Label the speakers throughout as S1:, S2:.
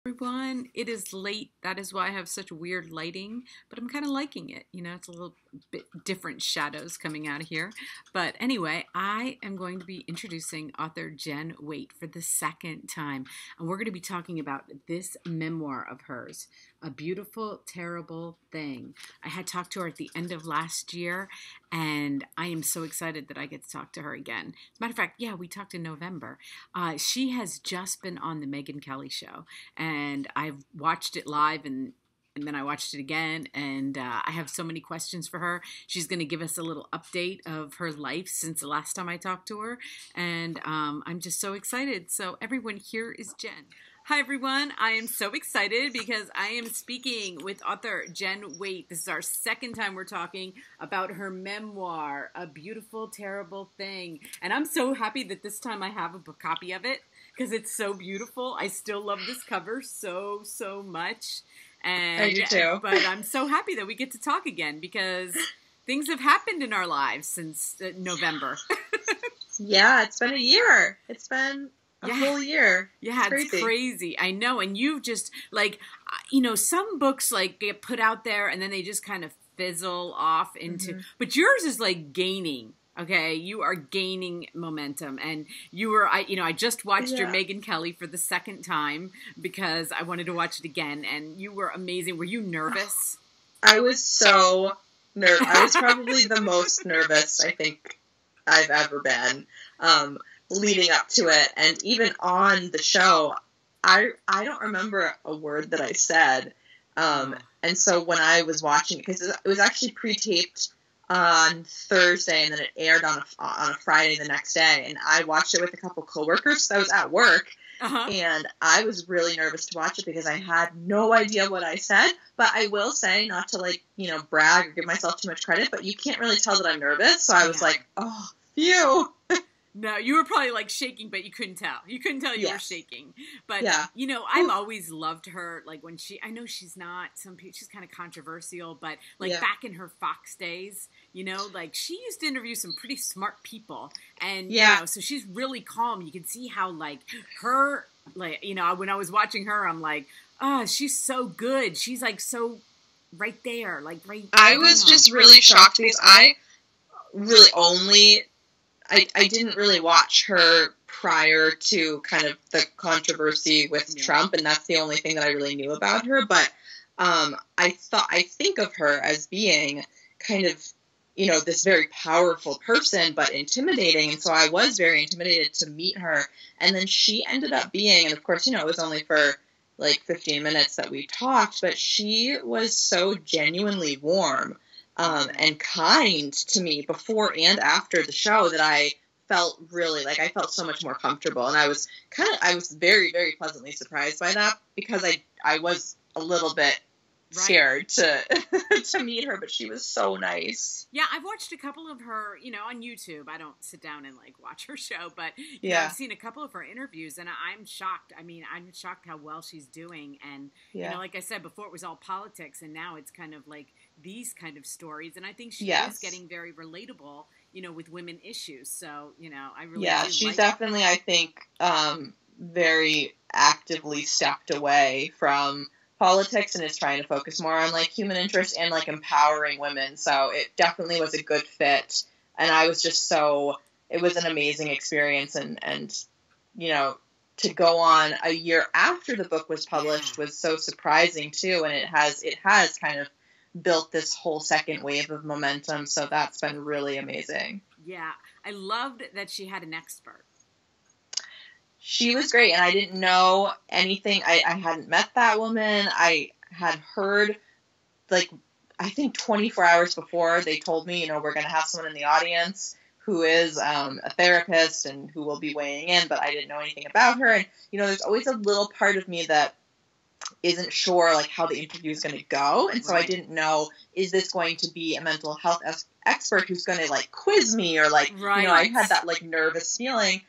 S1: Everyone, it is late. That is why I have such weird lighting, but I'm kind of liking it. It's a little bit different shadows coming out of here. But anyway, I am going to be introducing author Jen Waite for the second time. And we're going to be talking about this memoir of hers, A Beautiful, Terrible Thing. I had talked to her at the end of last year, and I am so excited that I get to talk to her again. As a matter of fact, yeah, we talked in November. She has just been on the Megyn Kelly show, and I've watched it live, and then I watched it again, and I have so many questions for her. She's going to give us a little update of her life since the last time I talked to her, and I'm just so excited. So everyone, here is Jen. Hi everyone, I am so excited because I am speaking with author Jen Waite. This is our second time we're talking about her memoir, A Beautiful, Terrible Thing. And I'm so happy that this time I have a book copy of it because it's so beautiful. I still love this cover so much. And,
S2: I do too.
S1: But I'm so happy that we get to talk again because things have happened in our lives since November.
S2: Yeah, it's been a year. It's been a whole year.
S1: Yeah, it's crazy. I know. And you've just, some books, get put out there and then they just kind of fizzle off into, but yours is, gaining. Okay, you are gaining momentum, and I just watched your Megyn Kelly for the second time because I wanted to watch it again, and you were amazing. Were you nervous?
S2: I was so nervous. I was probably the most nervous I think I've ever been leading up to it, and even on the show, I don't remember a word that I said, and so when I was watching it, because it was actually pre-taped on Thursday, and then it aired on a Friday the next day, and I watched it with a couple coworkers. So I was at work, and I was really nervous to watch it because I had no idea what I said. But I will say, not to brag or give myself too much credit, but you can't really tell that I'm nervous. So I was like, oh, phew.
S1: No, you were probably shaking, but you couldn't tell. You couldn't tell you were shaking. But, I've always loved her. When I know she's not, she's kind of controversial, but back in her Fox days, she used to interview some pretty smart people. And, so she's really calm. You can see how her, when I was watching her, I'm like, oh, she's so good. She's so right there, right.
S2: I was just really shocked because I really only... I didn't really watch her prior to kind of the controversy with Trump, and that's the only thing that I really knew about her. But I think of her as being kind of, this very powerful person, but intimidating. And so I was very intimidated to meet her. And then she ended up being, and of course, it was only for 15 minutes that we talked, but she was so genuinely warm and kind to me before and after the show that I felt really I felt so much more comfortable, and I was very, very pleasantly surprised by that because I was a little bit scared to meet her, but she was so nice.
S1: Yeah, I've watched a couple of her, on YouTube. I don't sit down and watch her show, but I've seen a couple of her interviews, and I'm shocked. I mean, I'm shocked how well she's doing, and like I said before, it was all politics, and now it's kind of these kind of stories, and I think she is getting very relatable, with women issues. So, I really
S2: she's definitely, I think, very actively stepped away from politics and is trying to focus more on human interest and empowering women. So it definitely was a good fit, and I was just it was an amazing experience, and to go on a year after the book was published was so surprising too, and it has kind of built this whole second wave of momentum, so that's been really amazing.
S1: Yeah, I loved that she had an expert.
S2: She was great, and I didn't know anything. I hadn't met that woman. I had heard, I think 24 hours before, they told me, we're going to have someone in the audience who is a therapist and who will be weighing in, but I didn't know anything about her. And, there's always a little part of me that isn't sure, how the interview is going to go. And so I didn't know, is this going to be a mental health expert who's going to, quiz me or, I had that, nervous feeling.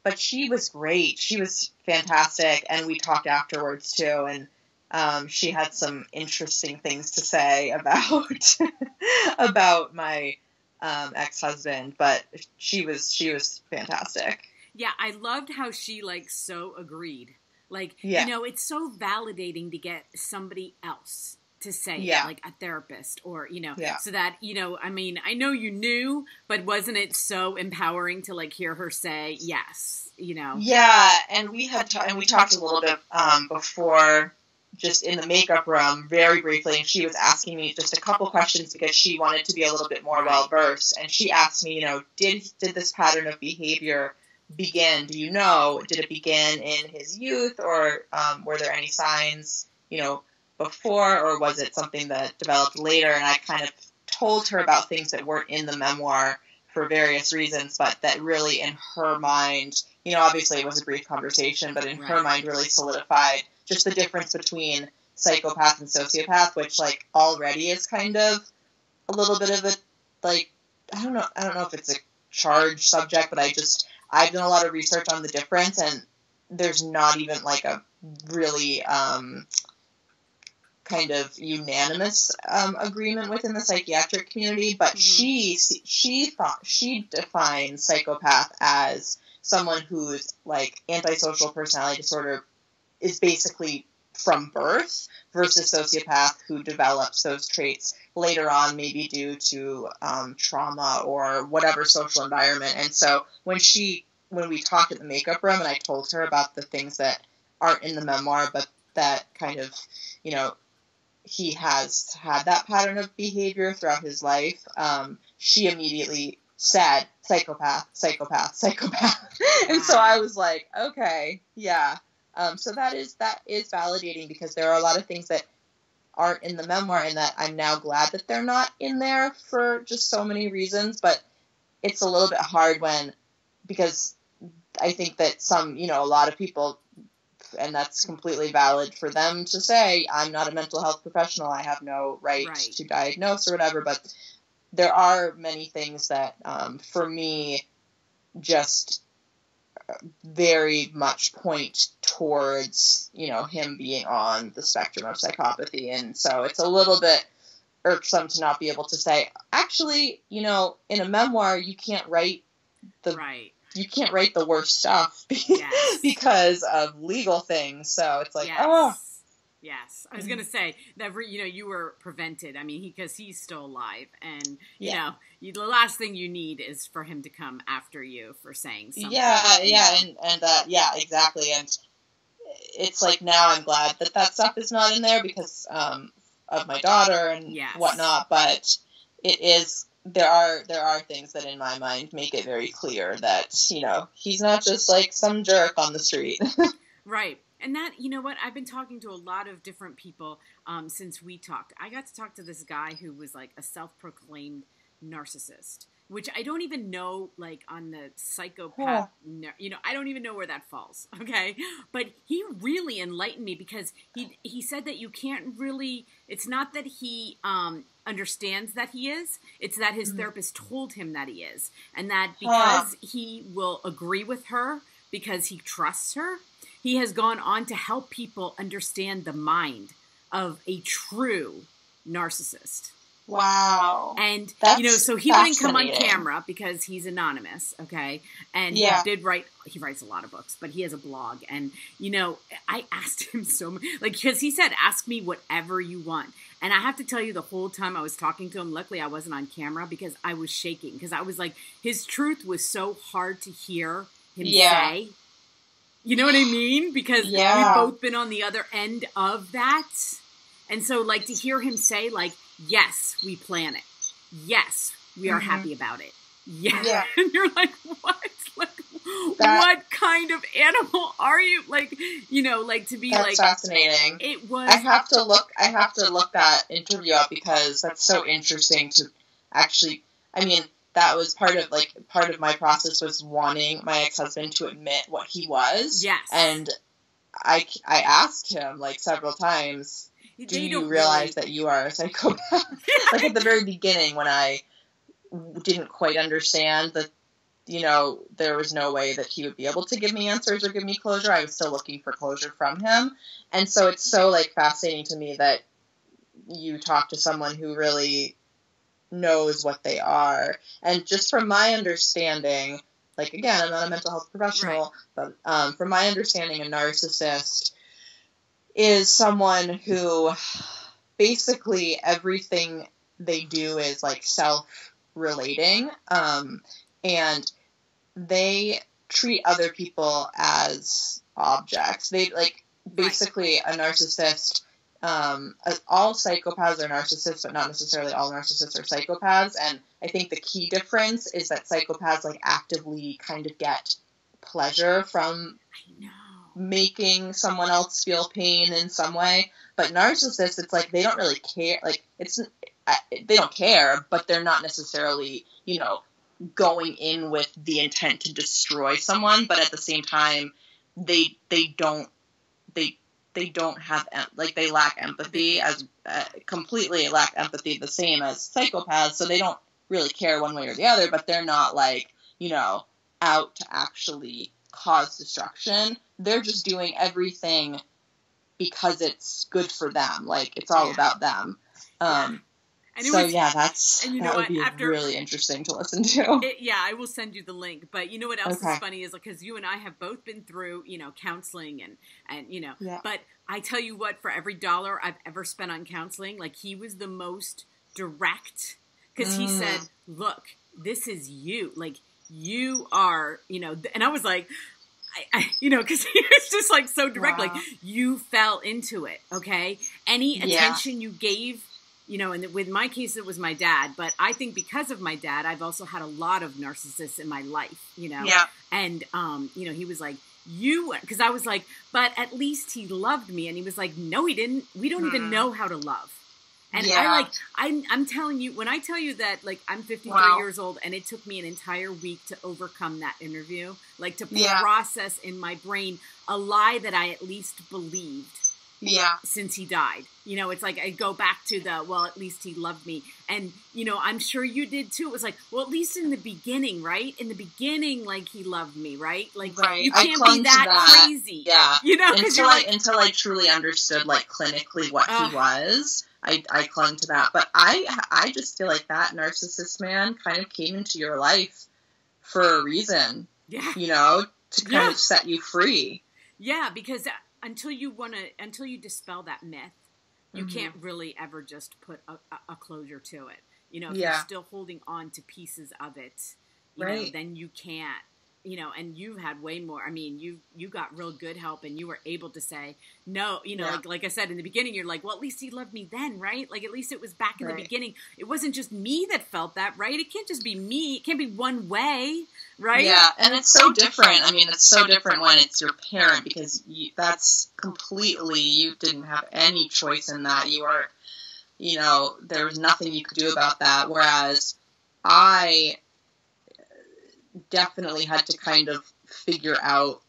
S2: But she was great. She was fantastic, and we talked afterwards too. And she had some interesting things to say about my ex-husband. But she was fantastic.
S1: Yeah, I loved how she so agreed. Like,
S2: Yeah.
S1: it's so validating to get somebody else to say it,
S2: Yeah.
S1: like a therapist or,
S2: Yeah.
S1: so that, I mean, I know you knew, but wasn't it so empowering to like hear her say yes,
S2: Yeah, and we talked a little bit before, just in the makeup room, very briefly, and she was asking me just a couple questions because she wanted to be a little bit more well-versed, and she asked me, did this pattern of behavior begin, do you know, did it begin in his youth, or were there any signs, before, or was it something that developed later? And I kind of told her about things that weren't in the memoir for various reasons, but that really in her mind, obviously it was a brief conversation, but in her mind really solidified just the difference between psychopath and sociopath, which like already is kind of a little bit of a, like, I don't know if it's a charged subject, but I've done a lot of research on the difference, and there's not even like a really kind of unanimous agreement within the psychiatric community, but she defines psychopath as someone whose like antisocial personality disorder is basically from birth, versus sociopath who develops those traits later on, maybe due to trauma or whatever social environment. And so when we talked at the makeup room and I told her about the things that aren't in the memoir, but that kind of, he has had that pattern of behavior throughout his life, she immediately said, psychopath, psychopath, psychopath. And so I was like, okay, yeah. So that is validating, because there are a lot of things that aren't in the memoir, and that I'm now glad that they're not in there for just so many reasons. But it's a little bit hard because I think that a lot of people, and that's completely valid for them to say, I'm not a mental health professional, I have no right to diagnose or whatever, but there are many things that, for me, just very much point towards, him being on the spectrum of psychopathy. And so it's a little bit irksome to not be able to say, actually, in a memoir, you can't write you can't write the worst stuff because of legal things. So it's like,
S1: Yes, I was gonna say that. You were prevented. I mean, because he's still alive, and the last thing you need is for him to come after you for saying something.
S2: And exactly. And it's like, now I'm glad that stuff is not in there because of my daughter and whatnot. But it is. There are things that in my mind make it very clear that, he's not just like some jerk on the street.
S1: Right. And that, what, I've been talking to a lot of different people since we talked. I got to talk to this guy who was like a self-proclaimed narcissist, which I don't even know, like on the psychopath, I don't even know where that falls. Okay. But he really enlightened me, because he said that you can't really, it's not that he understands that he is, it's that his therapist told him that he is. And that because he will agree with her, because he trusts her, he has gone on to help people understand the mind of a true narcissist.
S2: Wow.
S1: And, so he wouldn't come on camera because he's anonymous, okay? And he writes a lot of books, but he has a blog. And, I asked him so much, because he said, ask me whatever you want. And I have to tell you, the whole time I was talking to him, luckily I wasn't on camera, because I was shaking. Because I was like, his truth was so hard to hear him say. You know what I mean? Because we've both been on the other end of that. And so, like, to hear him say, like, yes, we plan it. Yes, we are happy about it. Yeah. And you're like, what? Like, what kind of animal are you? Like, to be
S2: that's
S1: like...
S2: That's fascinating.
S1: It was...
S2: I have to look that interview up, because that's so interesting to actually... I mean... That was part of my process, was wanting my ex-husband to admit what he was.
S1: Yes.
S2: And I asked him several times, do you realize that you are a psychopath? At the very beginning, when I didn't quite understand that, there was no way that he would be able to give me answers or give me closure. I was still looking for closure from him. And so it's so fascinating to me that you talk to someone who really knows what they are. And just from my understanding, like, again, I'm not a mental health professional, but from my understanding, a narcissist is someone who basically everything they do is, like, self-relating, and they treat other people as objects. They, like, basically a narcissist, all psychopaths are narcissists, but not necessarily all narcissists are psychopaths, and I think the key difference is that psychopaths, like, actively kind of get pleasure from making someone else feel pain in some way, but narcissists, it's like they don't really care, like, they don't care, but they're not necessarily, you know, going in with the intent to destroy someone, but at the same time, they don't have, like, they lack empathy, as completely lack empathy, the same as psychopaths, so they don't really care one way or the other, but they're not, like, you know, out to actually cause destruction. They're just doing everything because it's good for them, like, it's all about them. And so, that would be really interesting to listen to.
S1: I will send you the link. But you know what else is funny is, like, because you and I have both been through, you know, counseling and you know, but I tell you what, for every $1 I've ever spent on counseling, like, he was the most direct, because he said, look, this is you, like, you are, you know, and I was like, I you know, because he was just, like, so direct, like, you fell into it, okay? Any attention you gave, you know, and with my case, it was my dad. But I think because of my dad, I've also had a lot of narcissists in my life, you know. Yeah. And, you know, he was like, because I was like, but at least he loved me. And he was like, no, he didn't. We don't even know how to love. And I'm telling you, when I tell you that, like, I'm 53 years old and it took me an entire week to overcome that interview, like, to process in my brain a lie that I at least believed. Since he died. You know, it's like I go back to well, at least he loved me. And, you know, I'm sure you did too. It was like, well, at least in the beginning, right? In the beginning, like, he loved me, right? Like, you can't be that crazy. Yeah. You know,
S2: until I truly understood, like, clinically what he was. I clung to that. But I just feel like that narcissist man kind of came into your life for a reason. Yeah. You know, to kind of set you free.
S1: Yeah, because until you dispel that myth, you can't really ever just put a closure to it. You know, if you're still holding on to pieces of it, you know, then you can't, you know, and you've had way more. I mean, you got real good help and you were able to say, no, you know, like I said, in the beginning, you're like, well, at least he loved me then, right? Like, at least it was back in the beginning. It wasn't just me that felt that, right? It can't just be me. It can't be one way, right?
S2: Yeah, and it's so different. I mean, it's so different when it's your parent, because that's completely, you didn't have any choice in that. You are, you know, there was nothing you could do about that. Whereas I definitely had to kind of figure out,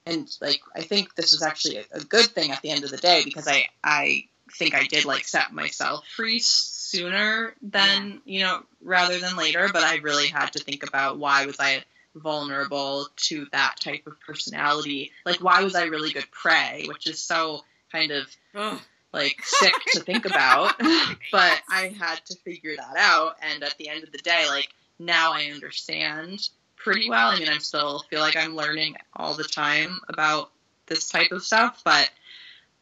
S2: and, like, I think this was actually a good thing at the end of the day, because I think I did, like, set myself free sooner than, you know, rather than later, but I really had to think about, why was I vulnerable to that type of personality? Like, why was I really good prey, which is so kind of like sick to think about, but I had to figure that out. And at the end of the day, like, now I understand pretty well. I mean, I still feel like I'm learning all the time about this type of stuff, but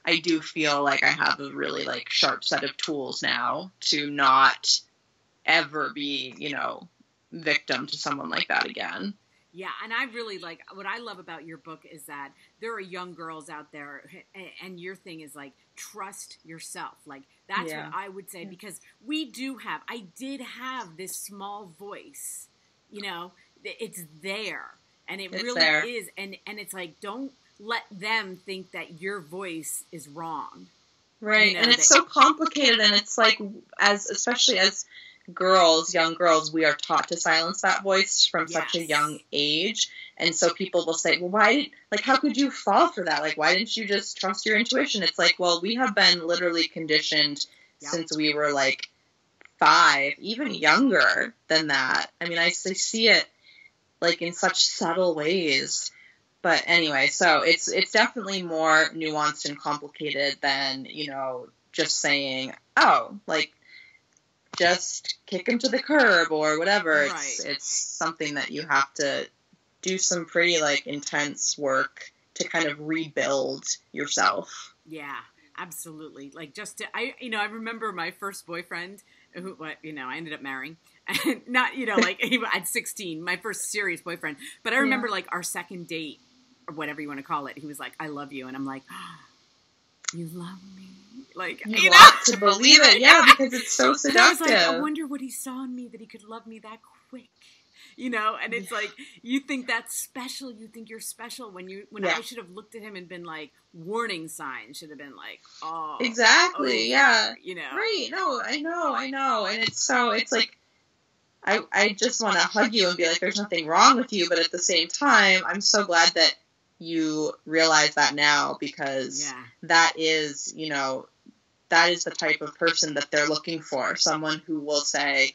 S2: I do feel like I have a really, like, sharp set of tools now to not ever be, you know, victim to someone like that again.
S1: Yeah, and I really, like, what I love about your book is that there are young girls out there, and your thing is, like, trust yourself. Like, that's what I would say, because I did have this small voice, you know, it's there, and it's really is, and it's like, don't let them think that your voice is wrong.
S2: Right, you know, and it's so complicated, and it's like, especially as girls, young girls, we are taught to silence that voice from such a young age, and so people will say, well, how could you fall for that? Like, why didn't you just trust your intuition? It's like, well, we have been literally conditioned since we were, like, 5, even younger than that. I mean, I see it, like, in such subtle ways. But anyway, so it's definitely more nuanced and complicated than, you know, just saying, oh, like, just kick him to the curb or whatever. Right. It's something that you have to do some pretty, like, intense work to kind of rebuild yourself.
S1: Yeah, absolutely. Like, just to, I remember my first boyfriend, who, I ended up marrying, and not, like, at 16, my first serious boyfriend. But I remember, like, our second date, or whatever you want to call it, he was like, I love you. And I'm like, oh, you love me? Like,
S2: you want to believe it, yeah, because it's so seductive.
S1: And I was like, I wonder what he saw in me that he could love me that quick. And it's like, you think that's special. You think you're special when I should have looked at him and been like, warning signs should have been like, oh.
S2: Exactly, yeah.
S1: Right,
S2: no, I know. And it's like, I just want to hug you and be like, there's nothing wrong with you. But at the same time, I'm so glad that you realize that now, because that is, that is the type of person that they're looking for. Someone who will say,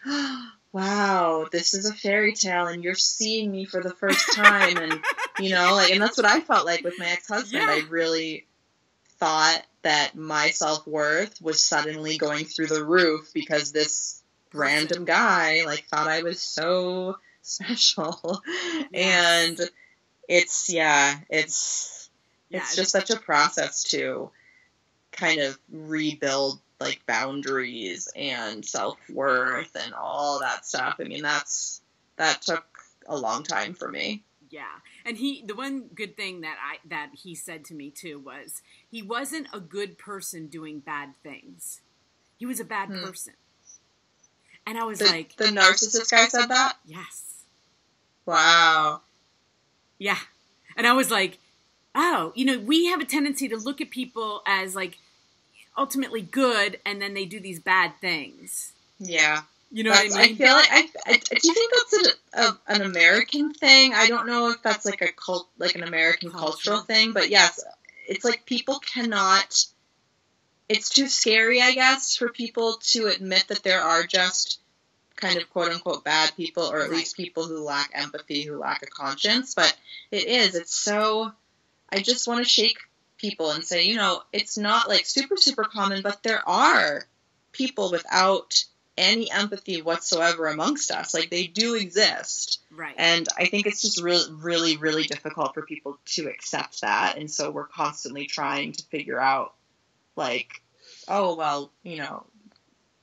S2: wow, this is a fairy tale and you're seeing me for the first time. And, and that's what I felt like with my ex-husband. Yeah. I really thought that my self-worth was suddenly going through the roof because this random guy, like, thought I was so special. Yes. And it's just such a process to kind of rebuild, like, boundaries and self-worth and all that stuff. I mean, that took a long time for me.
S1: Yeah. And the one good thing that he said to me too was he wasn't a good person doing bad things. He was a bad person. And I was like,
S2: the narcissist guy said that?
S1: Yes.
S2: Wow.
S1: Yeah. And I was like, oh, we have a tendency to look at people as, like, ultimately good, and then they do these bad things.
S2: Yeah.
S1: You know what I mean?
S2: I feel like, do you think that's an American thing? I don't know if that's, like, an American cultural thing, but yes, it's like people cannot, it's too scary, I guess, for people to admit that there are just kind of quote-unquote bad people, or at least people who lack empathy, who lack a conscience. But it's so, I just want to shake people and say, it's not, like, super, super common, but there are people without any empathy whatsoever amongst us. Like, they do exist.
S1: Right.
S2: And I think it's just really, really, really difficult for people to accept that. And so we're constantly trying to figure out, like, oh, well,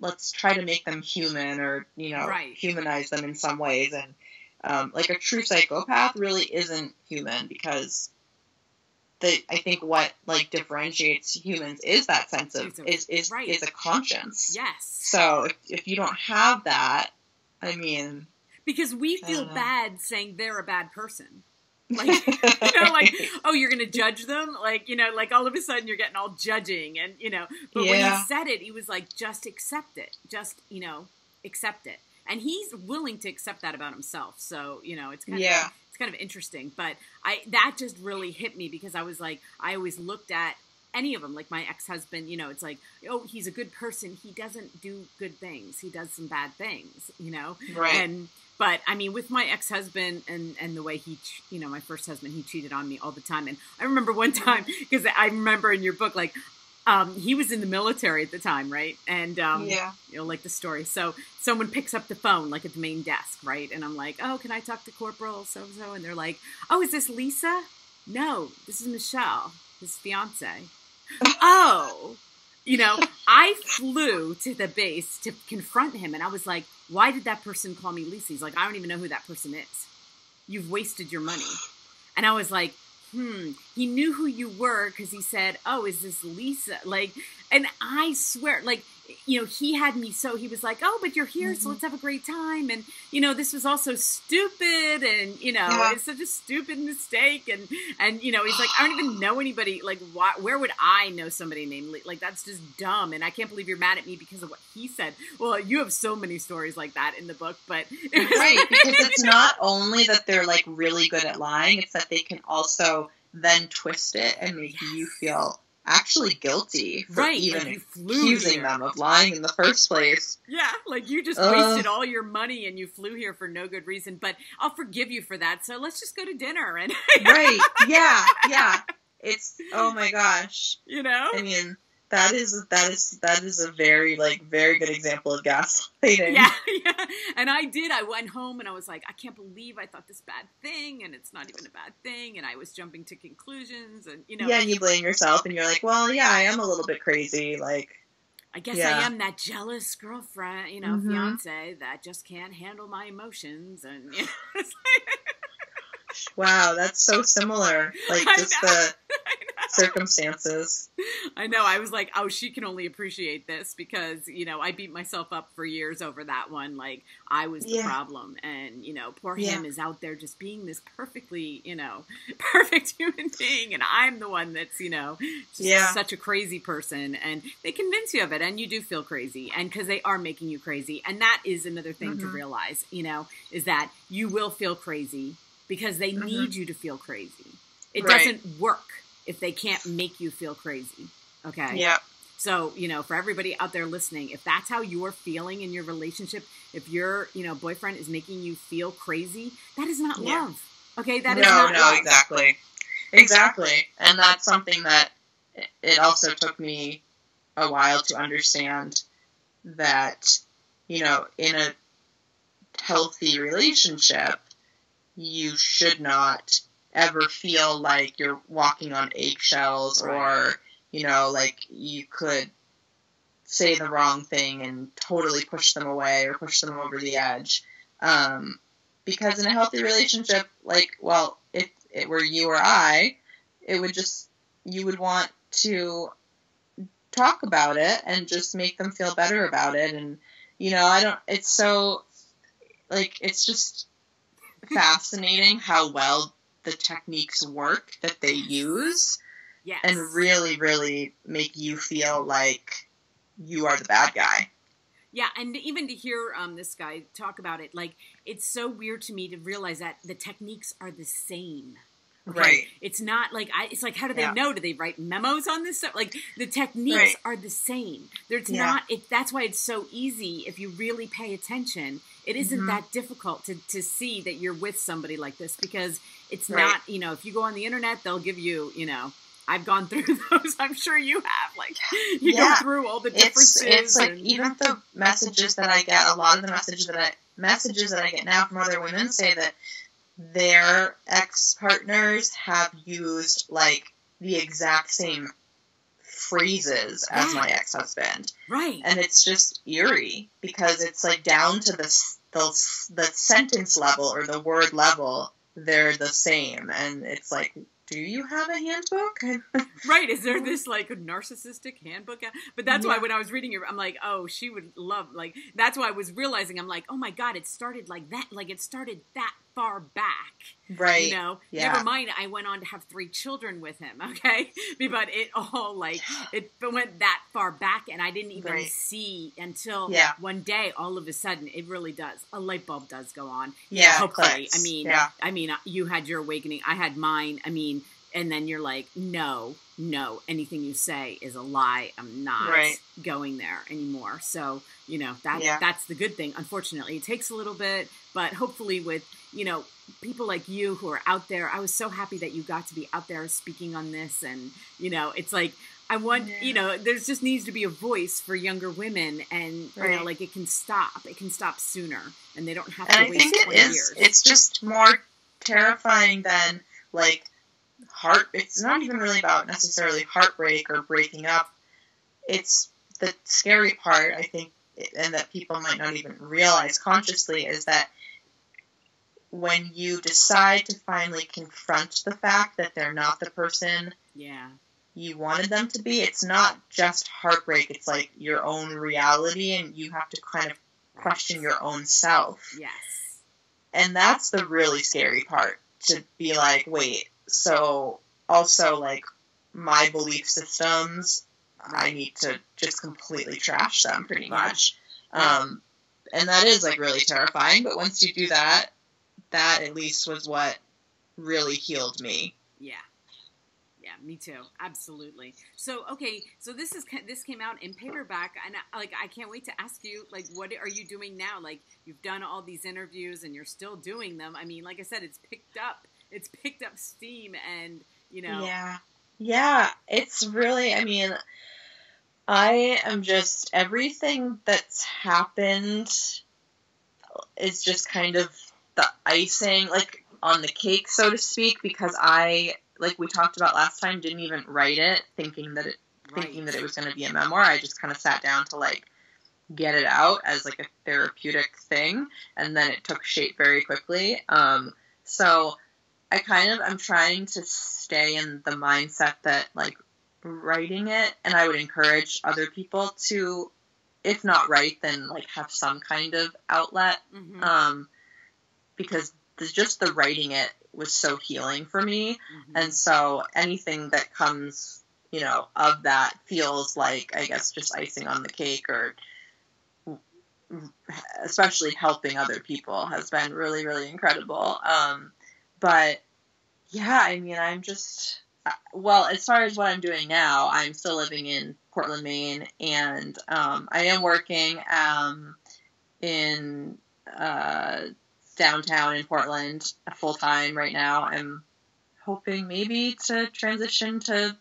S2: let's try to make them human, or, humanize them in some ways. And, like, a true psychopath really isn't human, because I think what, like, differentiates humans is that sense of, is a conscience.
S1: Yes.
S2: So if you don't have that, I mean.
S1: Because we feel bad saying they're a bad person. Like, like, oh, you're going to judge them? Like, like, all of a sudden you're getting all judging and, but when he said it, he was like, just accept it. Just, accept it. And he's willing to accept that about himself. So, it's kind of, it's kind of interesting, but that just really hit me, because I was like, I always looked at any of them, like my ex-husband, it's like, oh, he's a good person. He doesn't do good things. He does some bad things,
S2: Right.
S1: But I mean, with my ex-husband and the way he, my first husband, he cheated on me all the time. And I remember one time, because I remember in your book, like, he was in the military at the time, right? And, like the story. So someone picks up the phone, like, at the main desk, right? And I'm like, oh, can I talk to Corporal so-and-so? And they're like, oh, is this Lisa? No, this is Michelle, his fiance. Oh, I flew to the base to confront him. And I was like, why did that person call me Lisa? He's like, I don't even know who that person is. You've wasted your money. And I was like, he knew who you were, because he said, oh, is this Lisa? Like, and I swear, like, he had me, so he was like, oh, but you're here, so let's have a great time. And, this was also stupid, and, it's such a stupid mistake. And he's like, I don't even know anybody, like, where would I know somebody named like, that's just dumb. And I can't believe you're mad at me because of what he said. Well, you have so many stories like that in the book, but.
S2: Right, because it's not only that they're, like, really good at lying, it's that they can also then twist it and make you feel actually guilty for even accusing them of lying in the first place.
S1: Yeah, like, you just wasted all your money and you flew here for no good reason, but I'll forgive you for that, so let's just go to dinner. And
S2: right, yeah. It's, oh my gosh.
S1: I
S2: mean, That is a very, like, very good example of gaslighting.
S1: Yeah. And I went home and I was like, I can't believe I thought this bad thing, and it's not even a bad thing, and I was jumping to conclusions, and, you know.
S2: Yeah, and you blame yourself, and you're like, well, yeah, I am a little bit crazy, like.
S1: I guess I am that jealous girlfriend, you know, fiance that just can't handle my emotions, and, you know, it's like...
S2: Wow, that's so similar. Like, just the circumstances.
S1: I know. I was like, oh, she can only appreciate this because, you know, I beat myself up for years over that one. Like, I was the problem. And, you know, poor him is out there just being this perfectly, you know, perfect human being. And I'm the one that's, you know, just such a crazy person. And they convince you of it. And you do feel crazy. And because they are making you crazy. And that is another thing to realize, you know, is that you will feel crazy because they need you to feel crazy. It doesn't work if they can't make you feel crazy. Okay?
S2: Yeah.
S1: So, you know, for everybody out there listening, if that's how you're feeling in your relationship, if your, you know, boyfriend is making you feel crazy, that is not love. Okay? That is not love.
S2: Exactly. Exactly. And that's something that it also took me a while to understand, that, you know, in a healthy relationship, you should not ever feel like you're walking on eggshells, or, you know, like you could say the wrong thing and totally push them away or push them over the edge. Because in a healthy relationship, like, well, if it were you or I, it would just, you would want to talk about it and just make them feel better about it. And, you know, it's so, like, it's just fascinating how well the techniques work that they use, and really, really make you feel like you are the bad guy.
S1: Yeah, and even to hear this guy talk about it, like, it's so weird to me to realize that the techniques are the same. Okay?
S2: Right.
S1: It's not like, it's like, how do they know? Do they write memos on this stuff? Like, the techniques are the same. There's not, that's why it's so easy if you really pay attention. It isn't that difficult to see that you're with somebody like this, because it's not, you know, if you go on the internet, they'll give you, you know, I've gone through those. I'm sure you have. Like, you go through all the differences.
S2: It's like, even the messages that I get, a lot of the messages that I get now from other women say that their ex-partners have used, like, the exact same phrases as my ex-husband.
S1: Right.
S2: And it's just eerie, because it's, like, down to the sentence level or the word level, they're the same. And it's like, do you have a handbook?
S1: Right. Is there this, like, narcissistic handbook? But that's why when I was reading it, I'm like, oh, she would love, like, that's why I was realizing, I'm like, oh my God, it started like that. Like, it started that far back.
S2: Right.
S1: You know? Yeah. Never mind, I went on to have 3 children with him, okay? But it all, like, it went that far back, and I didn't even see until one day, all of a sudden, it really does. A light bulb does go on.
S2: Yeah.
S1: Hopefully. I mean, you had your awakening. I had mine. I mean, and then you're like, no, anything you say is a lie. I'm not going there anymore. So, you know, that's the good thing. Unfortunately, it takes a little bit, but hopefully with, you know, people like you who are out there, I was so happy that you got to be out there speaking on this. And, you know, it's like, I want, you know, there's just needs to be a voice for younger women, and, you know, like, it can stop sooner, and they don't have to waste 20 years.
S2: It's just more terrifying than, like, it's not even really about necessarily heartbreak or breaking up. It's the scary part, I think, and that people might not even realize consciously, is that when you decide to finally confront the fact that they're not the person you wanted them to be, it's not just heartbreak. It's like your own reality, and you have to kind of question your own self.
S1: Yes.
S2: And that's the really scary part, to be like, wait, so also, like, my belief systems, I need to just completely trash them, pretty much. And that is, like, really terrifying. But once you do that, that at least was what really healed me.
S1: Yeah. Yeah, me too. Absolutely. So, okay, so this came out in paperback, and, like, I can't wait to ask you, like, what are you doing now? Like, you've done all these interviews, and you're still doing them. I mean, like I said, it's picked up steam, and, you know.
S2: Yeah, it's really, I mean, I am just, everything that's happened is just kind of the icing, like, on the cake, so to speak, because I, like we talked about last time, didn't even write it thinking that it was going to be a memoir. I just kind of sat down to, like, get it out as, like, a therapeutic thing, and then it took shape very quickly. So I'm trying to stay in the mindset that, like, writing it, and I would encourage other people to, if not write, then, like, have some kind of outlet, because just the writing it was so healing for me, and so anything that comes, you know, of that feels like, I guess, just icing on the cake, or especially helping other people has been really, really incredible. But yeah, I mean, I'm just, well, as far as what I'm doing now, I'm still living in Portland, Maine, and I am working in downtown in Portland full-time right now. I'm hoping maybe to transition to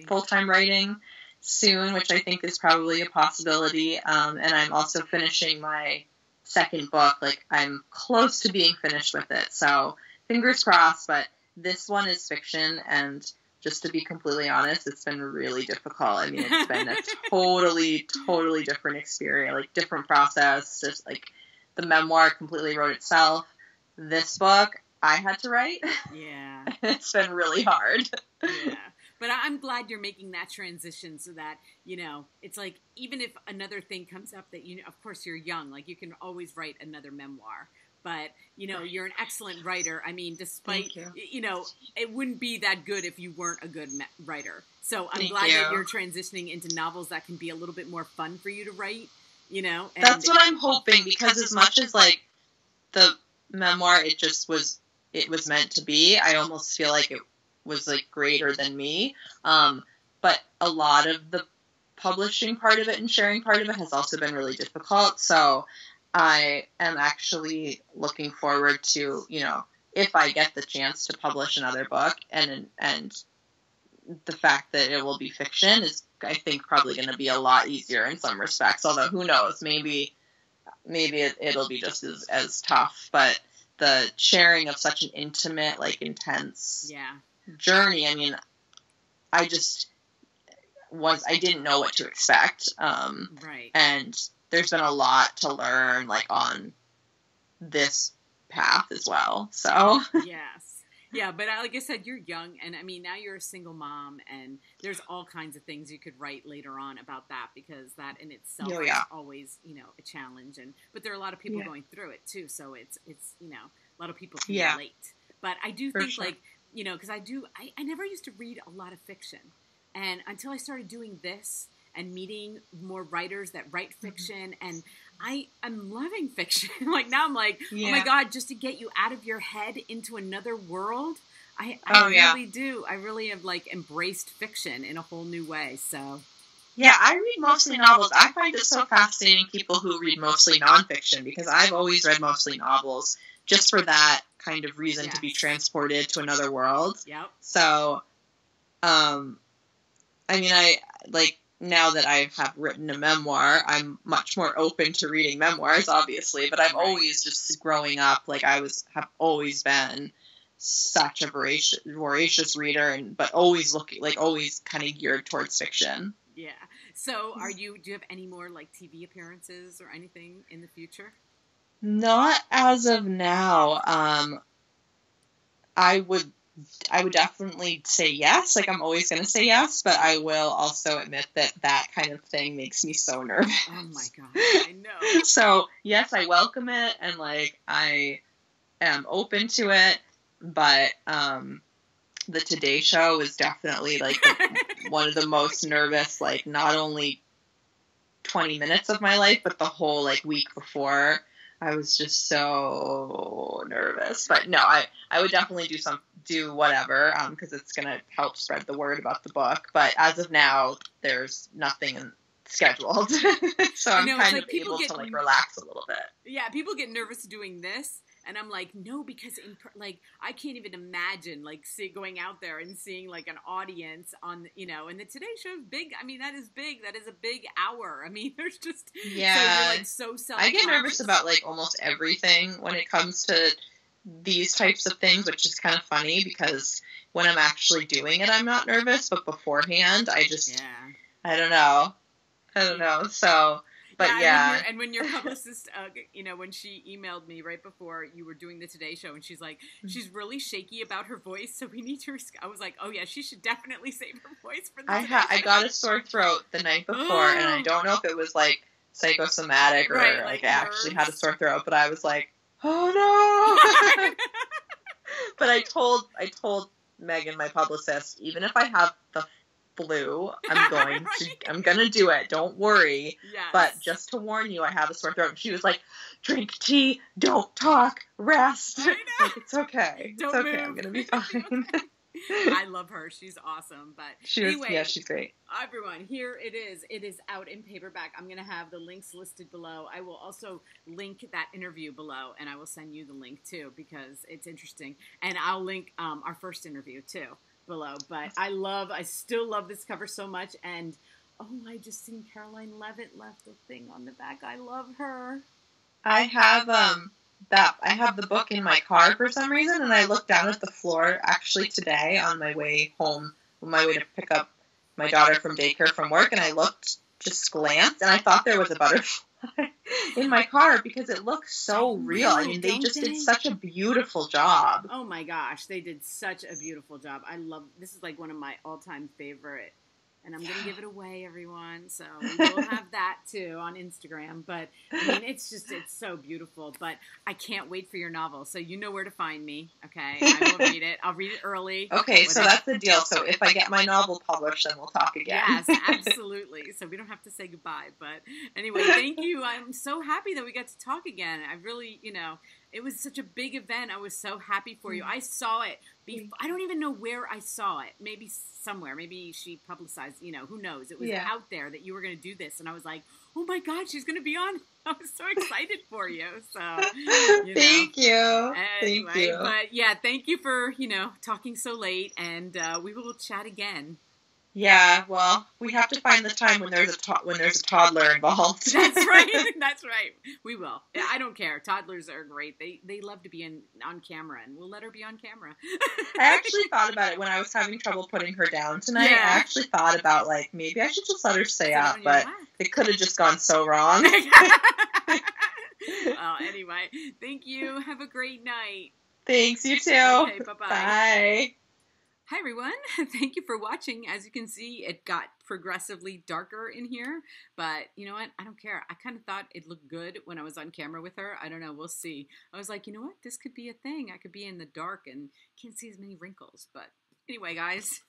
S2: full-time writing soon, which I think is probably a possibility. And I'm also finishing my second book. Like, I'm close to being finished with it, so fingers crossed. But this one is fiction, and just to be completely honest, it's been really difficult. I mean, it's been a totally different experience, like, different process. Just, like, the memoir completely wrote itself. This book, I had to write.
S1: Yeah.
S2: It's been really hard.
S1: Yeah. But I'm glad you're making that transition so that, you know, it's like, even if another thing comes up that, you know, of course you're young, like, you can always write another memoir. But, you know, you're an excellent writer. I mean, despite, you know, it wouldn't be that good if you weren't a good writer. So I'm glad that you're transitioning into novels that can be a little bit more fun for you to write, you know. And
S2: that's what I'm hoping, because as much as, like, the memoir, it was meant to be, I almost feel like it was, like, greater than me. But a lot of the publishing part of it and sharing part of it has also been really difficult. So I am actually looking forward to, you know, if I get the chance to publish another book, and the fact that it will be fiction is, I think, probably going to be a lot easier in some respects. Although, who knows, maybe it'll be just as tough. But the sharing of such an intimate, like, intense journey, I mean, I didn't know what to expect.
S1: Right.
S2: And there's been a lot to learn, like, on this path as well. So
S1: yes. Yeah, but like I said, you're young, and I mean, now you're a single mom, and there's all kinds of things you could write later on about that, because that in itself is always, you know, a challenge. But there are a lot of people going through it too, so it's you know, a lot of people can relate. But I do think, like, you know, because I never used to read a lot of fiction, and until I started doing this and meeting more writers that write fiction, and I'm loving fiction. Like, now I'm like, oh my God, just to get you out of your head into another world. I really do. I really have, like, embraced fiction in a whole new way. So
S2: yeah, I read mostly novels. I find it so fascinating, people who read mostly nonfiction, because I've always read mostly novels just for that kind of reason, to be transported to another world.
S1: Yep.
S2: So, I mean, now that I have written a memoir, I'm much more open to reading memoirs, obviously, but I've always, just growing up, like, have always been such a voracious reader, but always always kind of geared towards fiction.
S1: Yeah. So do you have any more, like, TV appearances or anything in the future?
S2: Not as of now. I would definitely say yes. Like, I'm always going to say yes, but I will also admit that kind of thing makes me so nervous.
S1: Oh my God, I know.
S2: So yes, I welcome it, and, like, I am open to it, but the Today Show is definitely, like, one of the most nervous, like, not only 20 minutes of my life, but the whole, like, week before. I was just so nervous. But no, I would definitely do whatever, because it's going to help spread the word about the book. But as of now, there's nothing scheduled. So I'm kind of able to, like, relax a little bit.
S1: Yeah, people get nervous doing this, And I'm like, no, because like I can't even imagine like going out there and seeing like an audience on, you know, and the Today Show's big. I mean, that is big. That is a big hour. I mean, there's just so you're like so self-conscious.
S2: I get nervous about like almost everything when it comes to these types of things, which is kind of funny because when I'm actually doing it, I'm not nervous, but beforehand, I just, I don't know. So, but yeah.
S1: And when your publicist, you know, when she emailed me right before you were doing the Today Show, and she's like, she's really shaky about her voice, so we need to. I was like, oh yeah, she should definitely save her voice for the Today Show.
S2: I got a sore throat the night before, and I don't know if it was like psychosomatic or like I actually had a sore throat, but I was like, oh no. But I told Megan, my publicist, even if I have the flu, I'm going to do it. Don't worry.
S1: Yes.
S2: But just to warn you, I have a sore throat. And she was like, drink tea, don't talk, rest. Like, it's okay.
S1: Don't
S2: it's okay.
S1: move.
S2: I'm going to be fine.
S1: I love her. She's awesome. But anyway,
S2: she's great.
S1: Everyone, here it is. It is out in paperback. I'm going to have the links listed below. I will also link that interview below, and I will send you the link too because it's interesting. And I'll link our first interview too below. But I still love this cover so much. And I just seen Caroline Levitt left a thing on the back. I love her.
S2: I have I have the book in my car for some reason, and I looked down at the floor actually today on my way home, on my way to pick up my daughter from daycare from work, and I just glanced, and I thought there was a butterfly in my car because it looks so real. I mean, they just did such a beautiful job.
S1: Oh my gosh, they did such a beautiful job. This is like one of my all-time favorite. And I'm going to give it away, everyone. So we will have that, too, on Instagram. But, I mean, it's so beautiful. But I can't wait for your novel. So you know where to find me, okay? I will read it. I'll read it early.
S2: Okay, so that's the deal. So if I get my novel published, then we'll talk again.
S1: Yes, absolutely. So we don't have to say goodbye. But anyway, thank you. I'm so happy that we got to talk again. I really, it was such a big event. I was so happy for you. I saw it. I don't even know where I saw it. Maybe somewhere. Maybe she publicized, who knows. It was out there that you were going to do this. And I was like, oh my God, she's going to be on. I was so excited for you. So,
S2: Thank you.
S1: Anyway,
S2: thank you.
S1: But yeah, thank you for, talking so late. And we will chat again.
S2: Yeah, well, we have to find the time when there's a toddler involved.
S1: That's right. That's right. We will. I don't care. Toddlers are great. They love to be on camera, and we'll let her be on camera.
S2: I actually thought about it when I was having trouble putting her down tonight.
S1: Yeah.
S2: I actually thought about, like, maybe I should just let her stay up, but it could have just gone so wrong.
S1: Well, anyway, thank you. Have a great night.
S2: Thanks, you too.
S1: Okay, bye-bye.
S2: Bye.
S1: Hi, everyone. Thank you for watching. As you can see, it got progressively darker in here, but you know what? I don't care. I kind of thought it looked good when I was on camera with her. I don't know. We'll see. I was like, you know what? This could be a thing. I could be in the dark and can't see as many wrinkles. But anyway, guys,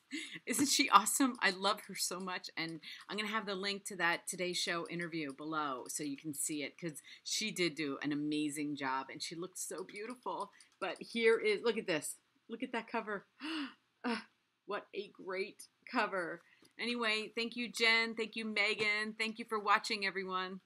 S1: isn't she awesome? I love her so much, and I'm going to have the link to that Today Show interview below so you can see it because she did do an amazing job, and she looked so beautiful. But here is, look at this. Look at that cover. What a great cover. Anyway, thank you, Jen. Thank you, Megan. Thank you for watching, everyone.